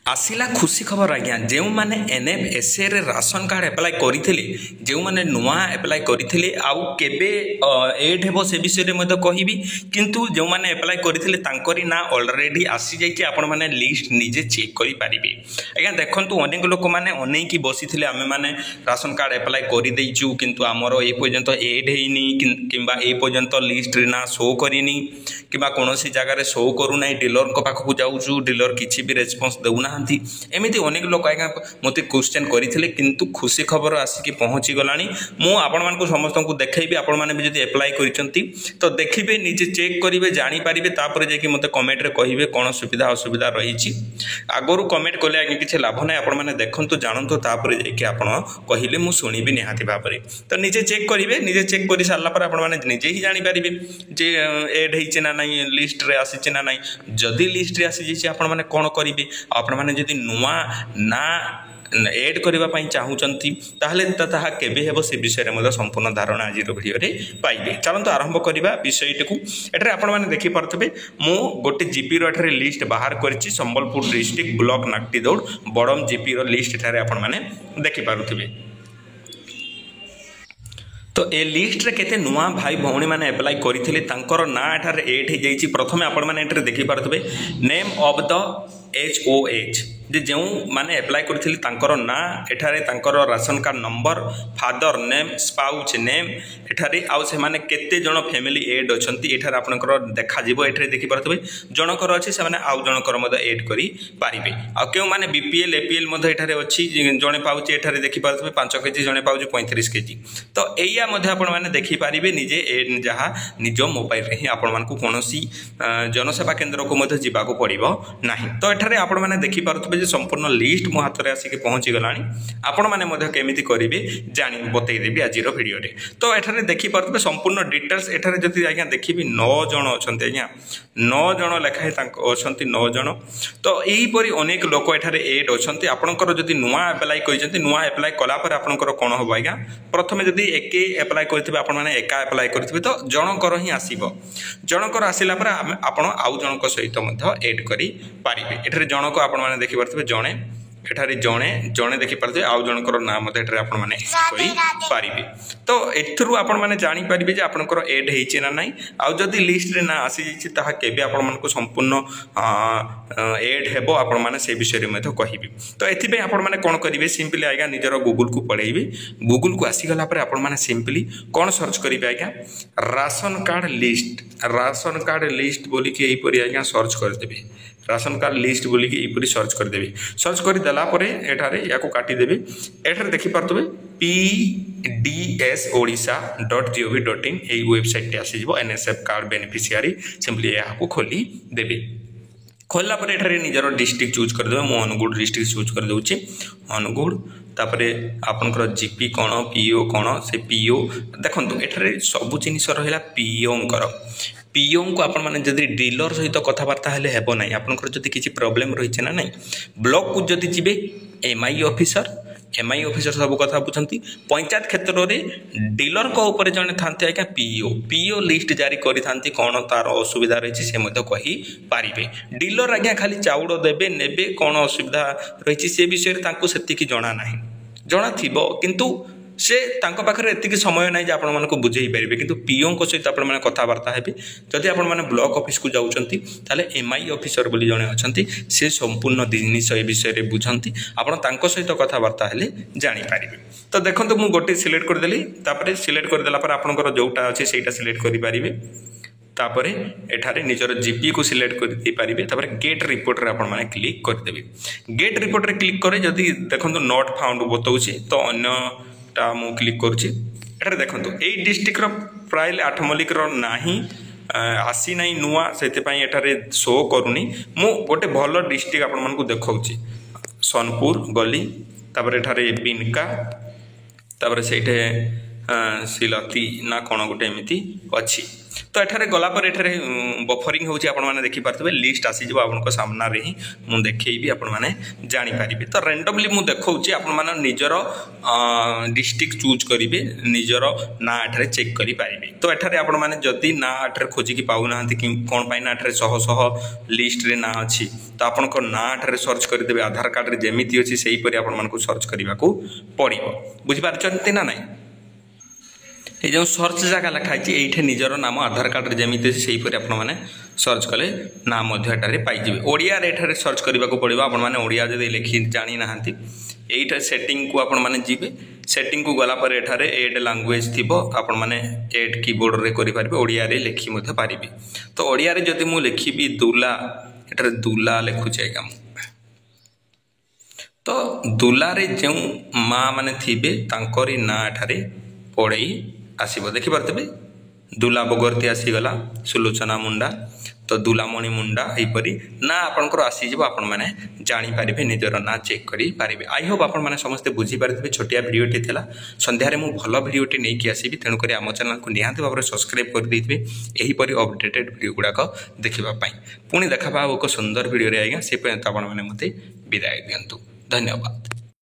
आसिला खुशी खबर आज्ञा जो मैंने NFSA रे राशन कार्ड एप्लाय करथिले जो मैंने नुआ एप्लाय करथिले आउ केबे एड हेबो से विषय में कहबी किंतु जो मैंने एप्लाय करथिले तांकरी ना ऑलरेडी आसी जाइए आपण माने लिस्ट निजे चेक करि पारिबे। आज्ञा देखंतु अनेक लोक माने अनेकी बसिथिले आमे माने राशन कार्ड एप्लाय करि दैचु किंतु हमरो ए पर्यंत एड हेइनी किंबा ए पर्यंत लिस्ट रे ना शो करिनी किंबा कोनोसी जगह रे शो करू नै डीलर को पाखकु जाउचु डीलर किछि भी रेस्पॉन्स देउना एमती अनेक लोक आज्ञा मत क्वेश्चन करते किंतु खुशी खबर आसिक पहुँची गलानी मु आपण मानक समस्त को देखैबी आपण माने भी जदि एप्लाय करिसंती तो देखिबे निजे चेक करिवे जानि पारिबे तापर जे मते कमेंट रे कहिबे कोन सुविधा असुविधा रहिछि। आगरु कमेंट कले आज्ञा किछि लाभ नै आपण माने देखंतु जानंतु तापर जे आपण कहिले मु सुनिबी निहाती भाबरे तो निजे चेक करिवे निजे चेक करि सारला पर आपण माने निजे ही जानि पारिबे जे एड हेछि ना नै लिस्ट रे आसीछि ना नै जदि लिस्ट रे आसी जैछि आपण माने कोन करिवे आपण माने जदि नुआ ना एड करने चाहूँगी ताहले ताहा केबे हेबो से विषय में संपूर्ण धारणा आज भिडियो पाइबे। चलते आरंभ करवा विषयटी को एठारे आपण माने देखि पारथबे मु गोटे जीपी रो एठारे लिस्ट बाहर करछि संबलपुर डिस्ट्रिक्ट ब्लॉक नाक्टीदौड़ बड़म जीपी रो लिस्ट एठारे आपण माने देखि पारुथबे। तो ए लिस्ट रे केते नुआ भाई भौणी माने एप्लाय करथिले तांकर ना एठारे एड हे जाईछि। प्रथमे आपण माने एठारे देखि पारथबे नेम ऑफ द HOH जे जो माने एप्लाय करथिले तांकर ना एठारे तांकर ration card number father name spouse name एठारे आउ से माने केते जण फैमिली एड अछंती एठारे आपनकर देखा जिवो एठारे देखि पारथबे जनकर अछि से माने आउ जनकर मते एड करि पारिबे। आ केउ माने BPL APL मते एठारे अछि जणे पाउची एठारे देखि पारथबे 5 केजी जणे पाउची 35 केजी तो एया मते आपण माने देखि पारिबे निजे जहा निजो मोबाइल रे ही आपण मानकु कोनोसी जनसेवा केंद्र को मते जिबाको पड़िबो नाही। तो एठारे आपण माने देखि पारथबे जे संपूर्ण लिस्ट मो हाथ रे आसिक पहुंची गलानी आपण माने मध्य केमिति करिवे जानि बतै देबी आजिरो वीडियो रे। तो एठारे देखि पारथबे संपूर्ण डिटेल्स एठारे जति आज्ञा देखिबी 9 जण अछंते आज्ञा 9 जण लेखाय तांक अछंती 9 जण तो एही परि अनेक लोक एठारे एड अछंती आपनकर जति नुआ अप्लाई करिसंती नुआ अप्लाई कला पर आपनकर कोन होबो आज्ञा प्रथमे जति एके अप्लाई करथिबे आपण माने एका अप्लाई करथिबे तो जनकर ही आसीबो जनकर आसिला पर आपण आउ जनक सहित मध्य एड करि पारिबे। एठारे जनक आपण माने देखि पारथिबे जणे एठारे जणे जणे देखि पारथिबे आउ जनकर नाम मते एठारे आपण माने करि पारिबे। तो एथरु आपण माने जानि पारिबे जे आपनकर एड हेछि ना नाही आउ जदि लिस्ट रे ना आसी जैछि ताहा केबे आपण मानको संपूर्ण एड हेबो आपण माने से विषय रे मते कहिबे। तो एथि पे आपण माने कोन करिवे सिंपली आज्ञा निजर गूगल को पढेइबे गूगल को आसी गला पर आपण माने सिंपली कोन सर्च करिवे आज्ञा राशन कार्ड लिस्ट बोली के एई परि आज्ञा सर्च कर देबे राशन कार्ड लिस्ट बोली के एई परि सर्च कर देबे सर्च करि दला परे एठारे याको काटी देबे एठारे देखि पारतबे pdsodisha.gov.in एई वेबसाइट टे आसी जिवो NSF कार्ड बेनिफिशियरी सिंपली याको खोली देबे खोलला पर एठारे निजर डिस्ट्रिक्ट चूज कर देबे मो अनुगुड़ डिस्ट्रिक्ट चूज कर दउची अनुगुड़ तापरे आपनकर जीपी कोन पीओ कोन से पीओ देखंतु एठारे सब जिनिस रहला पीओ को आपण माने जदि डीलर सहित कथबार्ता हेले हेबो नाही आपनकर जदि किछि प्रॉब्लम रहिছে ना नाही ब्लॉक को जदि जिबे एमआई ऑफिसर सब कथा बुझंती पंचायत क्षेत्र रे डीलर को ऊपर जने थांते आका पीओ लिस्ट जारी करि थांती कोन तार असुविधा रहिछि से मते कहि पारिबे। डीलर आज्ञा खाली चाउड़ देबे नेबे कोन असुविधा रहिछि से विषय रे तांको सेति की जणा नाही जणा थिबो किंतु से तांको पाखरे एतिकी समय नाही जे आपण मानको बुझेई परिबे किंतु पीओ को सहित आपण माने कथा वार्ता हेबे जदि आपण माने ब्लॉक ऑफिस को जाउचंती ताले एमआई ऑफिसर बोली जणे अछंती से संपूर्ण जिनिस ए विषय रे बुझंती आपण तांको सहित कथा वार्ता हेले जानि पारिबे। तो देखंतु मु गोटे सिलेक्ट कर देली तापरे सिलेक्ट कर देला पर आपनकर जोटा अछि सेटा सिलेक्ट करि पारिबे तापरे एठारे निजर जीपी को सिलेक्ट कर दे पारिबे तापरे गेट रिपोर्ट रे आपण माने क्लिक कर देबे गेट रिपोर्ट रे क्लिक करे जदि देखंतु नॉट फाउंड बतौछि तो अन्य मु क्लिक करूची एठारे देखंतु एई डिस्ट्रिक्ट रो प्राय 8 मलिक रो नाही आसी नाही नुआ सेते पई एठारे शो करूनी मु गोटे भलो डिस्ट्रिक्ट आपण मानकु देखौची सोनपुर गली तापर एठारे बिनका तापर सेठे सिलती ना कोन गोटे एमिति अछि तो एठारे गला पर एठारे बफरिंग होची आपण माने देखि पारतबे लिस्ट आसी जब आपनको सामना रे ही मु देखैबी आपण माने जानि पारिबे तो रैंडमली मु देखौची आपण माने निजर डिस्ट्रिक्ट चूज करिवे निजर ना एठारे चेक करि पारिबे तो एठारे आपण माने जदी ना एठारे खोजि कि पाउ नाहंती कि कोन पाइ ना एठारे शह शह लिस्ट रे ना अछि तो आपनको ना एठारे सर्च करि देबे आधार कार्ड रे जेमिति अछि सेही परि आपण मानको सर्च करिवाकू पड़िबो बुझि पारचंती ना नाही ये जो सर्च जगह लिखाई ये निजर नाम आधार कार्ड जमी से आपने सर्च कले नाम पाइबे ओडिया एठारे सर्च करने को पड़ो आपड़िया जब लिखी जानी ना यही सेटिंग को आपने जी सेटिंग को गलापर एठारे एड लैंग्वेज थी आपण मैंने एड कीबोर्ड रे करेंगे ओडिया लिखी पारि तो ओडिया जदि मु लिखी दुला एठारे दुला लिखुचे आज्ञा तो दुलारे जो माँ मैंने थे तांकरी ना एठारे पड़े आसब देखिपे दुला बगर्ती आसीगला सुलोचना मुंडा तो दुलामणि मुंडा यहीपरी ना आपंकर आसीज आपण मैंने जानीपारे निजर ना चेक करेंगे आई होप आपण मैंने समस्ते बुझीपारे छोटिया भिडटे थी सन्धार मुझे भल भिडटे नहीं आसबि तेणुक आम चैनल को निहाती भाव में सब्सक्राइब कर देते यहीपरी अपडेटेड भिडियो गुड़ाक देखापी पुणी देखा एक सुंदर भिडियो आज्ञा से पर्यंत आपने मत विदाय दिंतु धन्यवाद।